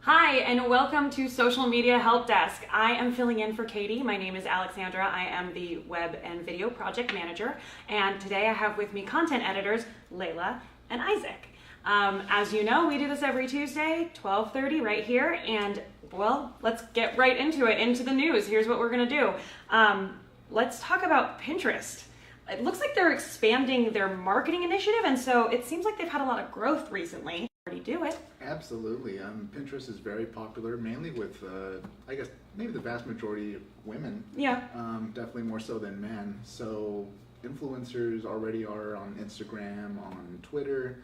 Hi, and welcome to Social Media Help Desk. I am filling in for Katie. My name is Alexandra. I am the Web and Video Project Manager, and today I have with me content editors Layla and Isaac. As you know, we do this every Tuesday, 12:30 right here, and well, let's get right into it, into the news. Here's what we're gonna do. Let's talk about Pinterest. It looks like they're expanding their marketing initiative, and so it seems like they've had a lot of growth recently. Already do it. Absolutely. Pinterest is very popular, mainly with, I guess, maybe the vast majority of women. Yeah. Definitely more so than men. So influencers already are on Instagram, on Twitter.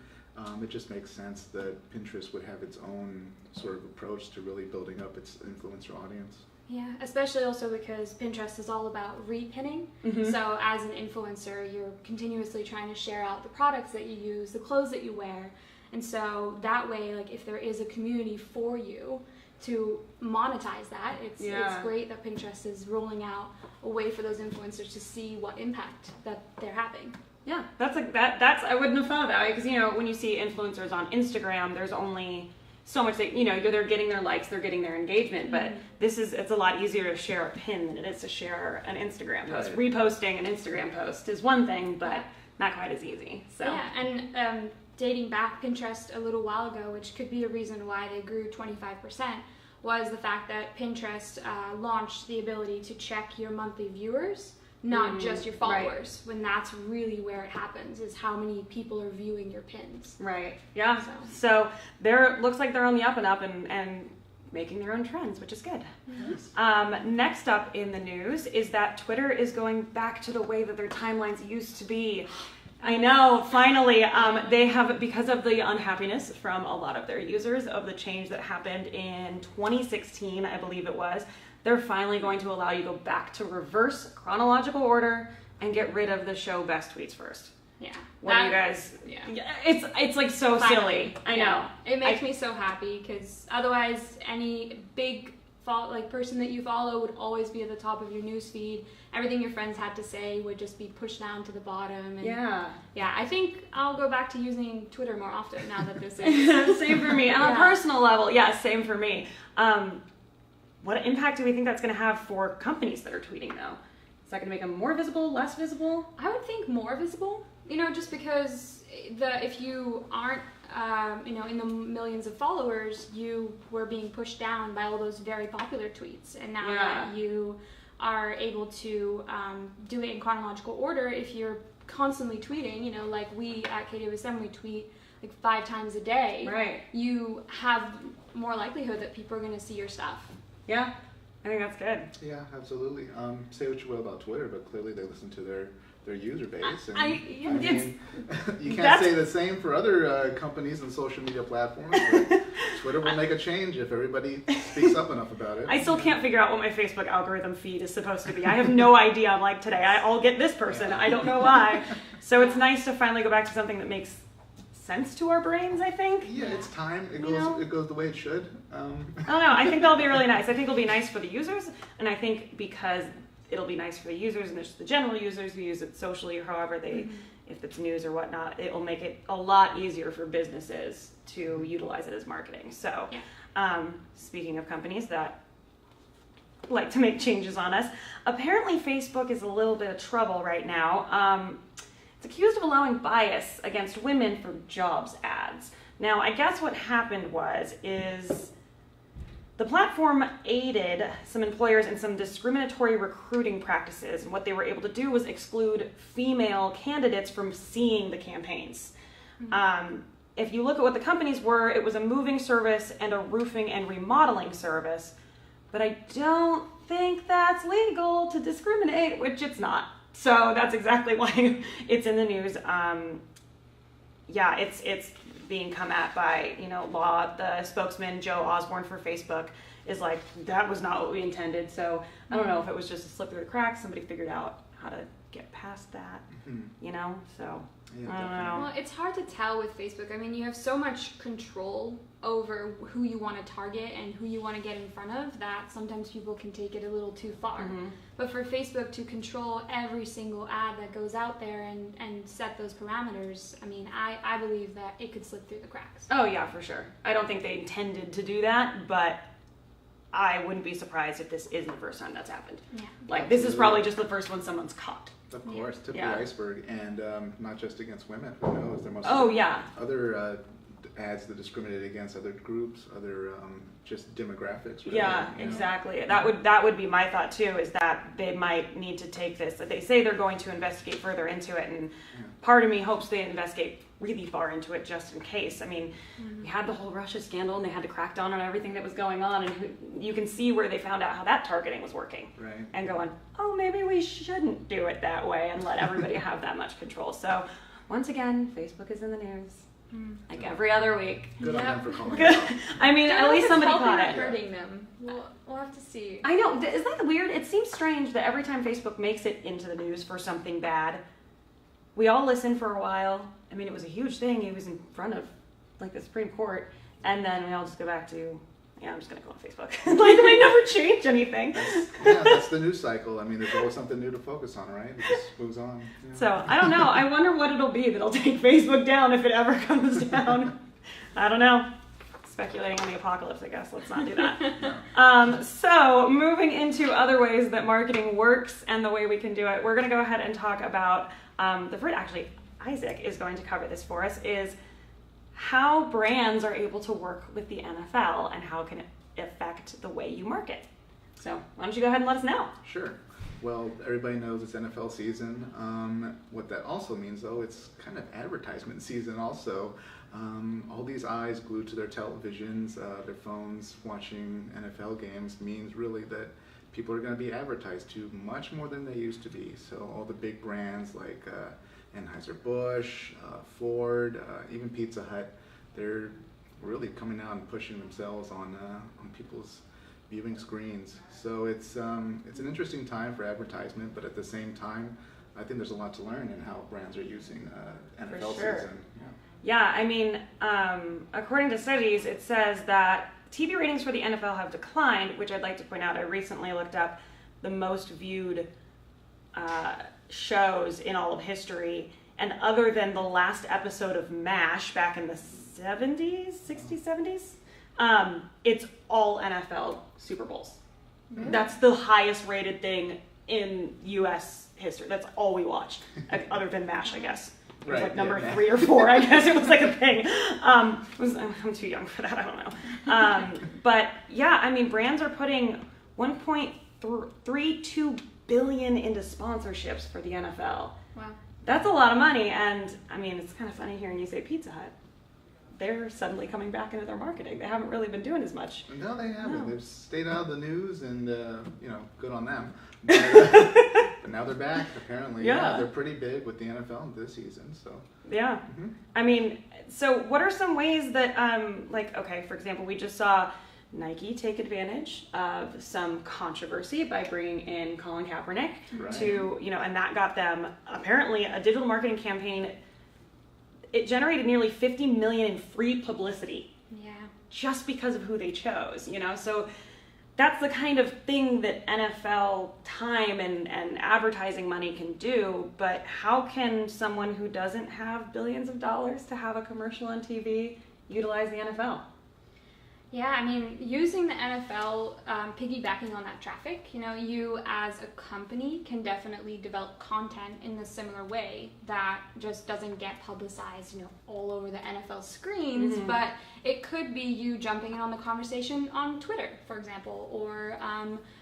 It just makes sense that Pinterest would have its own sort of approach to really building up its influencer audience. Yeah, especially also because Pinterest is all about repinning. Mm-hmm. So as an influencer, you're continuously trying to share out the products that you use, the clothes that you wear. And so that way, like if there is a community for you to monetize that, it's great that Pinterest is rolling out a way for those influencers to see what impact that they're having. Yeah, that's I wouldn't have thought of that, because when you see influencers on Instagram, there's only so much that they're getting their likes, they're getting their engagement, but it's a lot easier to share a pin than it is to share an Instagram post. Right. Reposting an Instagram post is one thing, but not quite as easy. So yeah, and dating back Pinterest a little while ago, which could be a reason why they grew 25%, was the fact that Pinterest launched the ability to check your monthly viewers, not just your followers, when that's really where it happens, is how many people are viewing your pins. Right, yeah. So looks like they're on the up and up and making their own trends, which is good. Mm-hmm. Next up in the news is that Twitter is going back to the way that their timelines used to be. I know, finally, they have, because of the unhappiness from a lot of their users of the change that happened in 2016, I believe it was, they're finally going to allow you to go back to reverse chronological order and get rid of the show best tweets first. Yeah. What do you guys? Yeah. It's like so silly. I know. It makes me so happy, because otherwise any big person that you follow would always be at the top of your news feed. Everything your friends had to say would just be pushed down to the bottom. And yeah, I think I'll go back to using Twitter more often now that this is same for me. On a personal level, same for me. What impact do we think that's going to have for companies that are tweeting, though? Is that going to make them more visible, less visible? I would think more visible, just because if you aren't in the millions of followers, you were being pushed down by all those very popular tweets. And now that you are able to do it in chronological order, if you're constantly tweeting, like we at KWSM, we tweet like 5 times a day, right? You have more likelihood that people are going to see your stuff. Yeah, I think that's good. Yeah, absolutely. Say what you will about Twitter, but clearly they listen to their user base. And, you can't say the same for other companies and social media platforms, but Twitter will make a change if everybody speaks up enough about it. I still can't figure out what my Facebook algorithm feed is supposed to be. I have no idea. I'm like, today I'll get this person. I don't know why. So it's nice to finally go back to something that makes sense to our brains, I think. Yeah, it's time. It goes the way it should. I don't know. I think that'll be really nice. I think it'll be nice for the users, and I think because it'll be nice for the users and there's the general users who use it socially or however they, if it's news or whatnot, it will make it a lot easier for businesses to utilize it as marketing. So, speaking of companies that like to make changes on us, apparently Facebook is a little bit of trouble right now. It's accused of allowing bias against women for jobs ads. Now, I guess what happened is the platform aided some employers in some discriminatory recruiting practices, and what they were able to do was exclude female candidates from seeing the campaigns. If you look at what the companies were, it was a moving service and a roofing and remodeling service, but I don't think that's legal to discriminate, which it's not. So that's exactly why it's in the news. It's being come at by, law. The spokesman, Joe Osborne for Facebook, is like, that was not what we intended. So I don't know if it was just a slip through the cracks. Somebody figured out how to get past that, you know? So, yeah, I don't know. Well, it's hard to tell with Facebook. I mean, you have so much control over who you want to target and who you want to get in front of that sometimes people can take it a little too far. But for Facebook to control every single ad that goes out there and set those parameters, I mean, I believe that it could slip through the cracks. Oh, yeah, for sure. I don't think they intended to do that, but I wouldn't be surprised if this isn't the first time that's happened. Yeah. Like, this is probably just the first one someone's caught. Of course, tip of Yeah. the iceberg, and not just against women. Who knows? There must Oh, be yeah. other ads that discriminate against other groups, other just demographics. Really, Yeah, you know? exactly. That would be my thought too, is that they might need to take this. They say they're going to investigate further into it, and part of me hopes they investigate really far into it just in case. I mean, we had the whole Russia scandal, and they had to crack down on everything that was going on, and you can see where they found out how that targeting was working. Right. And going, oh, maybe we shouldn't do it that way and let everybody have that much control. So, once again, Facebook is in the news. Like every other week. Good on them for calling it Good. out. I mean, at least somebody caught it. Hurting them. We'll have to see. I know. Is that weird? It seems strange that every time Facebook makes it into the news for something bad, we all listen for a while. I mean, it was a huge thing. He was in front of, like, the Supreme Court. And then we all just go back to, yeah, I'm just going to go on Facebook. Like, they never change anything. That's the news cycle. I mean, there's always something new to focus on, right? It just moves on. Yeah. So, I don't know. I wonder what it'll be that'll take Facebook down if it ever comes down. I don't know. Speculating on the apocalypse, I guess. Let's not do that. So, moving into other ways that marketing works and the way we can do it, we're going to go ahead and talk about actually, Isaac is going to cover this for us, is how brands are able to work with the NFL and how can it affect the way you market. So, why don't you go ahead and let us know? Sure. Well, everybody knows it's NFL season. What that also means, though, it's kind of advertisement season also. All these eyes glued to their televisions, their phones, watching NFL games means really that people are going to be advertised to much more than they used to be. So all the big brands like Anheuser-Busch, Ford, even Pizza Hut, they're really coming out and pushing themselves on people's viewing screens. So it's an interesting time for advertisement, but at the same time, I think there's a lot to learn in how brands are using NFL season. Yeah, I mean, according to studies, it says that TV ratings for the NFL have declined, which I'd like to point out. I recently looked up the most viewed shows in all of history, and other than the last episode of MASH back in the 60s, 70s, it's all NFL Super Bowls. Mm-hmm. That's the highest rated thing in U.S. history. That's all we watched, other than MASH, I guess. It was like number 3 or 4, I guess. It was like a thing. I'm too young for that, I don't know. But yeah, I mean, brands are putting $1.32 billion into sponsorships for the NFL. Wow. That's a lot of money, and I mean, it's kind of funny hearing you say Pizza Hut. They're suddenly coming back into their marketing. They haven't really been doing as much. No, they haven't. No. They've stayed out of the news, and good on them. But now they're back. Apparently, they're pretty big with the NFL this season. So yeah, I mean, so what are some ways that for example, we just saw Nike take advantage of some controversy by bringing in Colin Kaepernick to and that got them apparently a digital marketing campaign. It generated nearly $50 million in free publicity. Yeah. Just because of who they chose, So that's the kind of thing that NFL time and advertising money can do. But how can someone who doesn't have billions of dollars to have a commercial on TV utilize the NFL? Yeah, I mean, using the NFL, piggybacking on that traffic, you as a company can definitely develop content in a similar way that just doesn't get publicized, all over the NFL screens, but it could be you jumping in on the conversation on Twitter, for example, or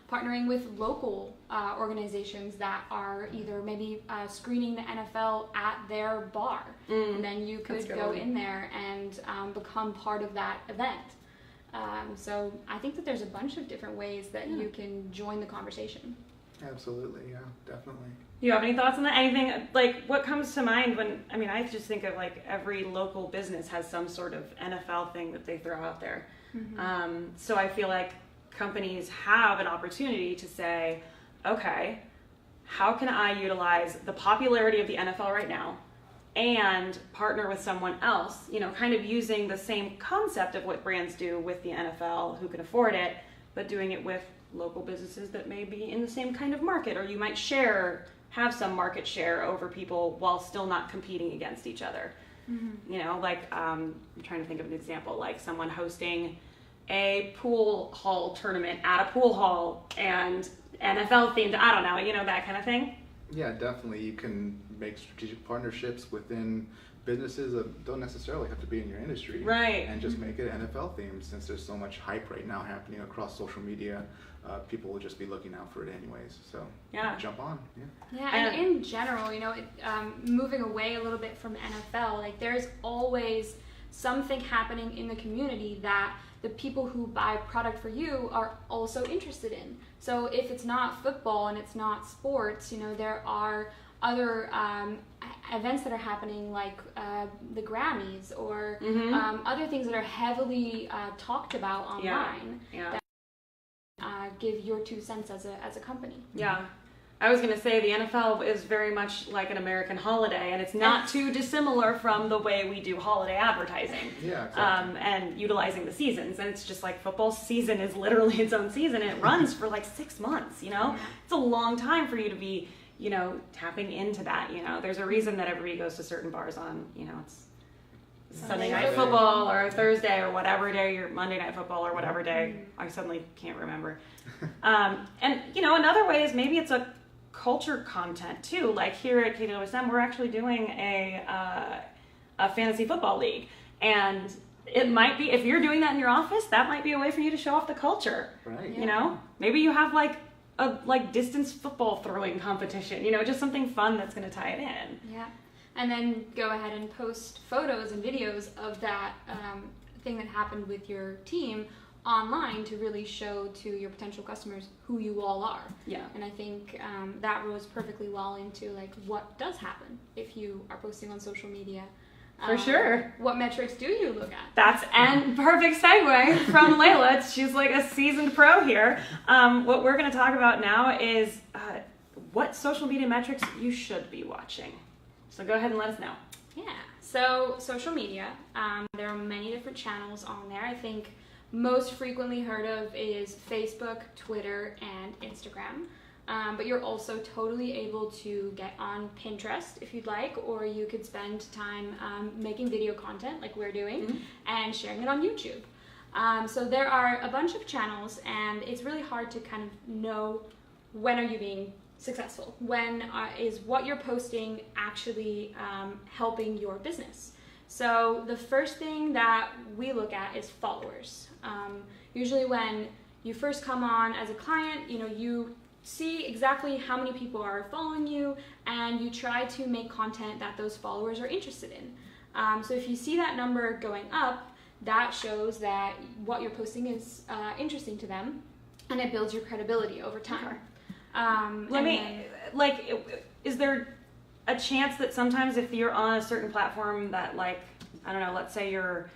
partnering with local organizations that are either maybe screening the NFL at their bar, and then you could go in there and become part of that event. So I think that there's a bunch of different ways that you can join the conversation. Absolutely, yeah, definitely. Do you have any thoughts on that? Anything, what comes to mind when, I just think of every local business has some sort of NFL thing that they throw out there. So I feel like companies have an opportunity to say, okay, how can I utilize the popularity of the NFL right now and partner with someone else, you know, kind of using the same concept of what brands do with the NFL who can afford it, but doing it with local businesses that may be in the same kind of market, or you might have some market share over people while still not competing against each other. Mm-hmm. You know, like I'm trying to think of an example, like someone hosting a pool hall tournament at a pool hall and NFL themed, I don't know, you know, that kind of thing. Yeah, definitely. You can make strategic partnerships within businesses that don't necessarily have to be in your industry. Right. And just make it NFL themed. Since there's so much hype right now happening across social media, people will just be looking out for it anyways. So yeah, jump on. Yeah, and in general, you know, moving away a little bit from NFL, like there's always something happening in the community that the people who buy product for you are also interested in. So if it's not football and it's not sports, you know, there are other events that are happening, like the Grammys or other things that are heavily talked about online. Yeah. That give your 2 cents as a company. Yeah. I was going to say the NFL is very much like an American holiday, and it's not too dissimilar from the way we do holiday advertising. Yeah, exactly. And utilizing the seasons. And it's just like football season is literally its own season, and it runs for like 6 months, you know? It's a long time for you to be, you know, tapping into that, you know? There's a reason that everybody goes to certain bars on, you know, it's Sunday night football or Thursday or whatever day, or Monday night football or whatever day. I suddenly can't remember. And, you know, another way is maybe it's a culture content too. Like here at KWSM, we're actually doing a fantasy football league. And it might be, if you're doing that in your office, that might be a way for you to show off the culture. Right. You know, maybe you have like a distance football throwing competition, you know, just something fun that's going to tie it in. Yeah. And then go ahead and post photos and videos of that thing that happened with your team online to really show to your potential customers who you all are. Yeah. And I think that rolls perfectly well into like what does happen if you are posting on social media. For sure. What metrics do you look at? That's and perfect segue from Layla. She's like a seasoned pro here. What we're going to talk about now is what social media metrics you should be watching. So go ahead and let us know. Yeah. So social media, there are many different channels on there. I think most frequently heard of is Facebook, Twitter, and Instagram. But you're also totally able to get on Pinterest if you'd like, or you could spend time making video content like we're doing and sharing it on YouTube. So there are a bunch of channels, and it's really hard to kind of know when are you being successful, when is what you're posting actually helping your business. So the first thing that we look at is followers. Usually when you first come on as a client, you know, you see exactly how many people are following you, and you try to make content that those followers are interested in. So if you see that number going up, that shows that what you're posting is interesting to them, and it builds your credibility over time. Is there a chance that sometimes if you're on a certain platform that, like, I don't know, let's say you're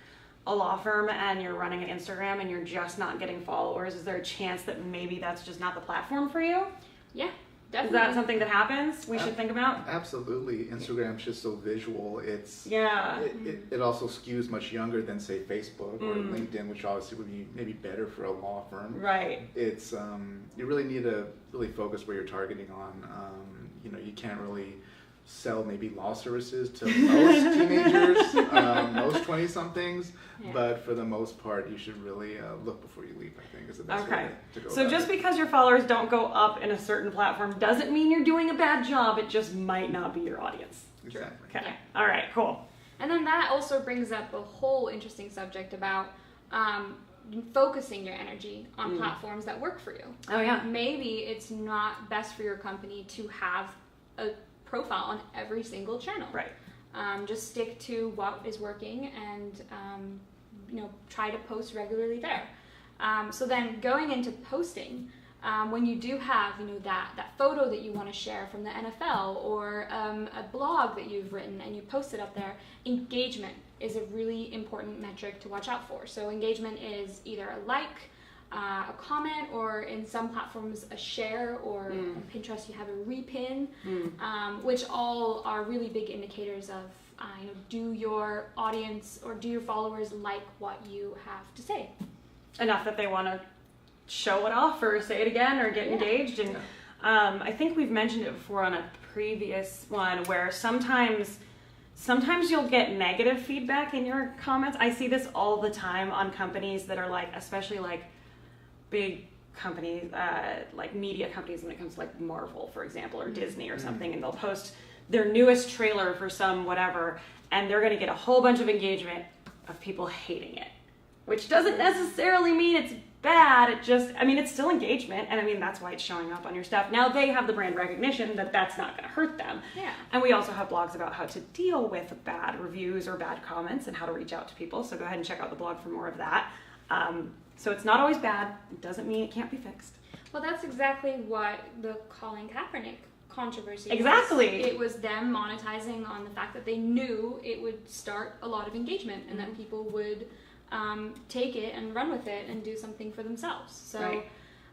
a law firm and you're running an Instagram and you're just not getting followers, is there a chance that maybe that's just not the platform for you? Yeah, definitely. Is that something that happens we should think about? Absolutely. Instagram's just so visual. It also skews much younger than, say, Facebook or LinkedIn, which obviously would be maybe better for a law firm. Right. It's you really need to really focus where you're targeting on. You know, you can't really sell maybe law services to most teenagers, most 20-somethings, but for the most part, you should really look before you leap, I think, is the best way to go. So just because your followers don't go up in a certain platform doesn't mean you're doing a bad job. It just might not be your audience. Exactly. Okay. Yeah. All right, cool. And then that also brings up a whole interesting subject about focusing your energy on platforms that work for you. Oh, yeah. Maybe it's not best for your company to have a profile on every single channel. Right. Just stick to what is working and try to post regularly there. So then going into posting, when you do have that photo that you want to share from the NFL or a blog that you've written and you post it up there, engagement is a really important metric to watch out for. So engagement is either a like, a comment, or in some platforms a share, or on Pinterest you have a repin, which all are really big indicators of do your audience or do your followers like what you have to say? Enough that they want to show it off or say it again or get engaged. And I think we've mentioned it before on a previous one, where sometimes you'll get negative feedback in your comments. I see this all the time on companies that are like, especially like big companies, like media companies when it comes to like Marvel, for example, or Disney or something, and they'll post their newest trailer for some whatever, and they're going to get a whole bunch of engagement of people hating it, which doesn't necessarily mean it's bad. It's still engagement, and that's why it's showing up on your stuff. Now they have the brand recognition that that's not going to hurt them. Yeah. And we also have blogs about how to deal with bad reviews or bad comments and how to reach out to people. So go ahead and check out the blog for more of that. So it's not always bad. It doesn't mean it can't be fixed. Well, that's exactly what the Colin Kaepernick controversy exactly was. It was them monetizing on the fact that they knew it would start a lot of engagement, and that people would take it and run with it and do something for themselves. So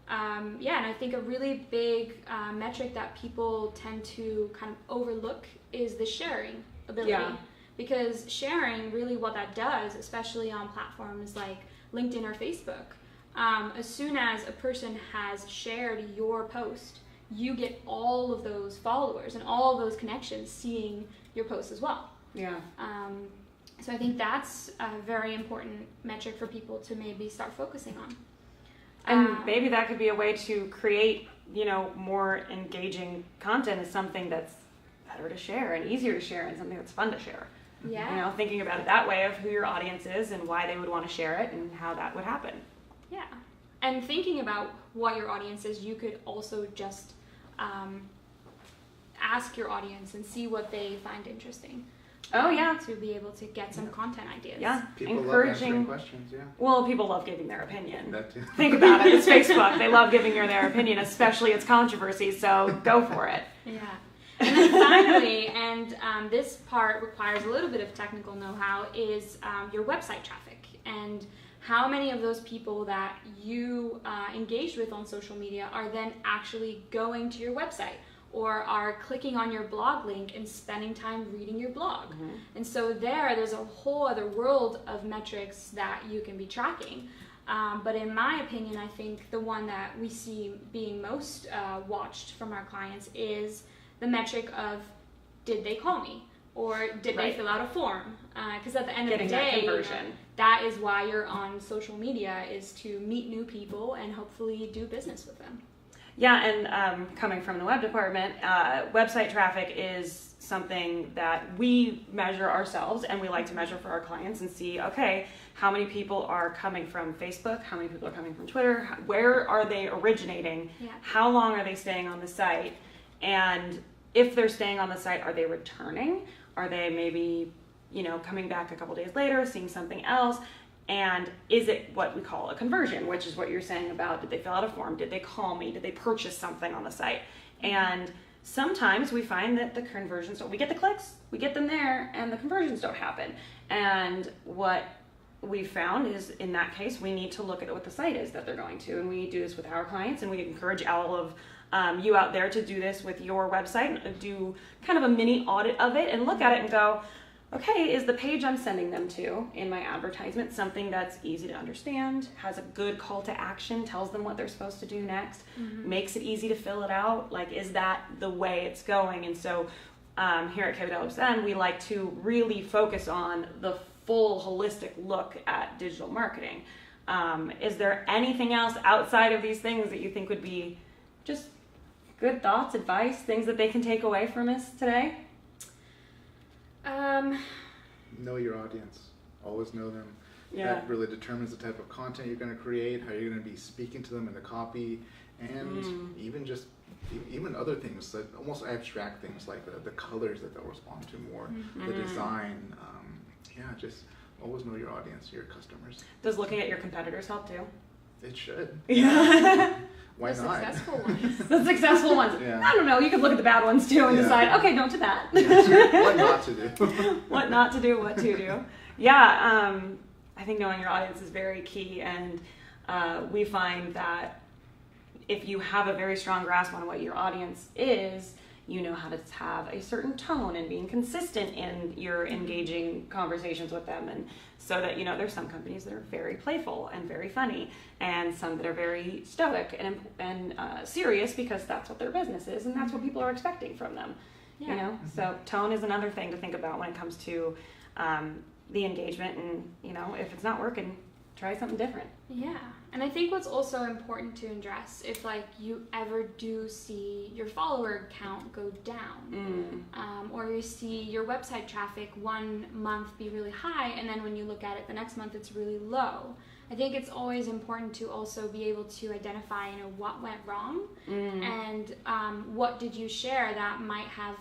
and I think a really big metric that people tend to kind of overlook is the sharing ability. Because sharing, really what that does, especially on platforms like LinkedIn or Facebook, as soon as a person has shared your post, you get all of those followers and all of those connections seeing your post as well. So I think that's a very important metric for people to maybe start focusing on. And maybe that could be a way to create, more engaging content, is something that's better to share and easier to share and something that's fun to share. Yeah. Thinking about it that way, of who your audience is and why they would want to share it and how that would happen. Yeah. And thinking about what your audience is, you could also just ask your audience and see what they find interesting. To be able to get some content ideas. Yeah, people love answering questions. Well, people love giving their opinion. That too. Think about it. It's Facebook. They love giving you their opinion, especially its controversy. So go for it. Yeah. And then finally, and this part requires a little bit of technical know-how, is your website traffic, and how many of those people that you engaged with on social media are then actually going to your website, or are clicking on your blog link and spending time reading your blog. And so there's a whole other world of metrics that you can be tracking. But in my opinion, I think the one that we see being most watched from our clients is the metric of, did they call me? Or did they fill out a form? Because at the end of the day, that is why you're on social media, is to meet new people and hopefully do business with them. Yeah, and coming from the web department, website traffic is something that we measure ourselves, and we like to measure for our clients and see, okay, how many people are coming from Facebook, how many people are coming from Twitter, where are they originating, how long are they staying on the site, and if they're staying on the site, are they returning? Are they maybe, coming back a couple days later, seeing something else? And is it what we call a conversion, which is what you're saying about, did they fill out a form? Did they call me? Did they purchase something on the site? And sometimes we find that the conversions we get the clicks, we get them there, and the conversions don't happen. And what we found is, in that case, we need to look at what the site is that they're going to. And we do this with our clients, and we encourage all of you out there to do this with your website, and do kind of a mini audit of it and look at it and go, okay, is the page I'm sending them to in my advertisement something that's easy to understand, has a good call to action, tells them what they're supposed to do next, makes it easy to fill it out? Like, is that the way it's going? And so here at KWSM, we like to really focus on the full holistic look at digital marketing. Is there anything else outside of these things that you think would be just good thoughts, advice, things that they can take away from us today? Know your audience. Always know them. That really determines the type of content you're going to create, how you're going to be speaking to them in the copy, and even other things, like almost abstract things like the colors that they'll respond to more, the design. Just always know your audience, your customers. Does looking at your competitors help too? It should. Why the not? Successful ones. The successful ones. I don't know. You could look at the bad ones too and decide, okay, don't do that. What not to do. What not to do, what to do. Yeah, I think knowing your audience is very key. And we find that if you have a very strong grasp on what your audience is, you know how to have a certain tone and being consistent in your engaging conversations with them. And so that, there's some companies that are very playful and very funny, and some that are very stoic and serious because that's what their business is and that's what people are expecting from them. Yeah. So tone is another thing to think about when it comes to the engagement, and if it's not working, try something different. Yeah. And I think what's also important to address, if you ever do see your follower count go down, or you see your website traffic one month be really high, and then when you look at it the next month it's really low, I think it's always important to also be able to identify, what went wrong, and what did you share that might have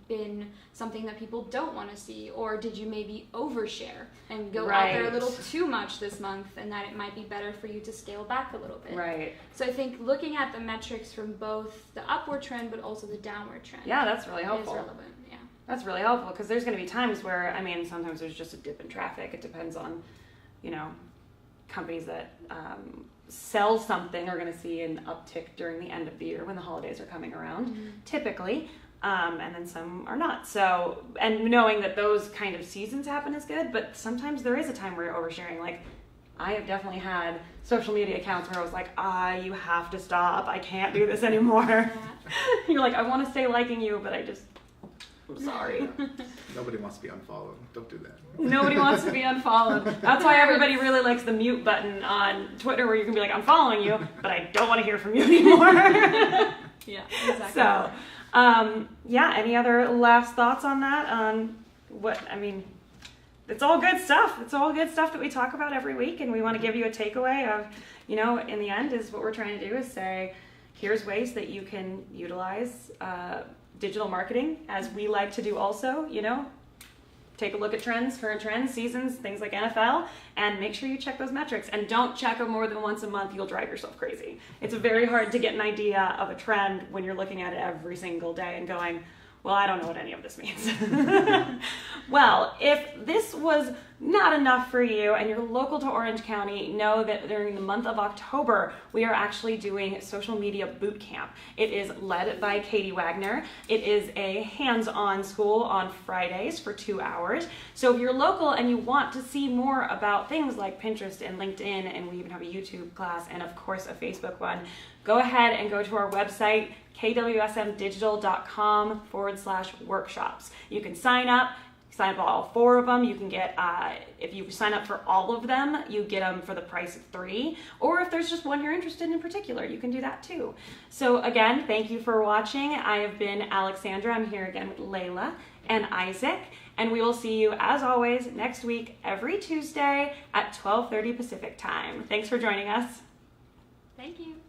been something that people don't want to see, or did you maybe overshare and go out there a little too much this month, and that it might be better for you to scale back a little bit. Right. So I think looking at the metrics from both the upward trend but also the downward trend. Yeah, that's really helpful. Is relevant. Yeah. That's really helpful, because there's going to be times where, sometimes there's just a dip in traffic. It depends on, companies that sell something are going to see an uptick during the end of the year when the holidays are coming around, typically, and then some are not. So, and knowing that those kind of seasons happen is good, but sometimes there is a time where you're oversharing. Like, I have definitely had social media accounts where I was like, you have to stop. I can't do this anymore. Yeah. You're like, I want to stay liking you, but I'm sorry. Nobody wants to be unfollowed. Don't do that. Nobody wants to be unfollowed. That's why everybody really likes the mute button on Twitter, where you can be like, I'm following you, but I don't want to hear from you anymore. Yeah, exactly. So, any other last thoughts on that? It's all good stuff. It's all good stuff that we talk about every week, and we want to give you a takeaway of, in the end, is what we're trying to do is say, here's ways that you can utilize digital marketing, as we like to do also, take a look at trends, current trends, seasons, things like NFL, and make sure you check those metrics. And don't check them more than once a month. You'll drive yourself crazy. It's very hard to get an idea of a trend when you're looking at it every single day and going, well, I don't know what any of this means. Well, if this was not enough for you and you're local to Orange County, know that during the month of October, we are actually doing social media boot camp. It is led by Katie Wagner. It is a hands-on school on Fridays for 2 hours. So if you're local and you want to see more about things like Pinterest and LinkedIn, and we even have a YouTube class and of course a Facebook one, go ahead and go to our website, kwsmdigital.com/workshops. You can sign up all 4 of them. You can get, if you sign up for all of them, you get them for the price of 3. Or if there's just one you're interested in particular, you can do that too. So again, thank you for watching. I have been Alexandra. I'm here again with Layla and Isaac. And we will see you, as always, next week, every Tuesday at 12:30 Pacific time. Thanks for joining us. Thank you.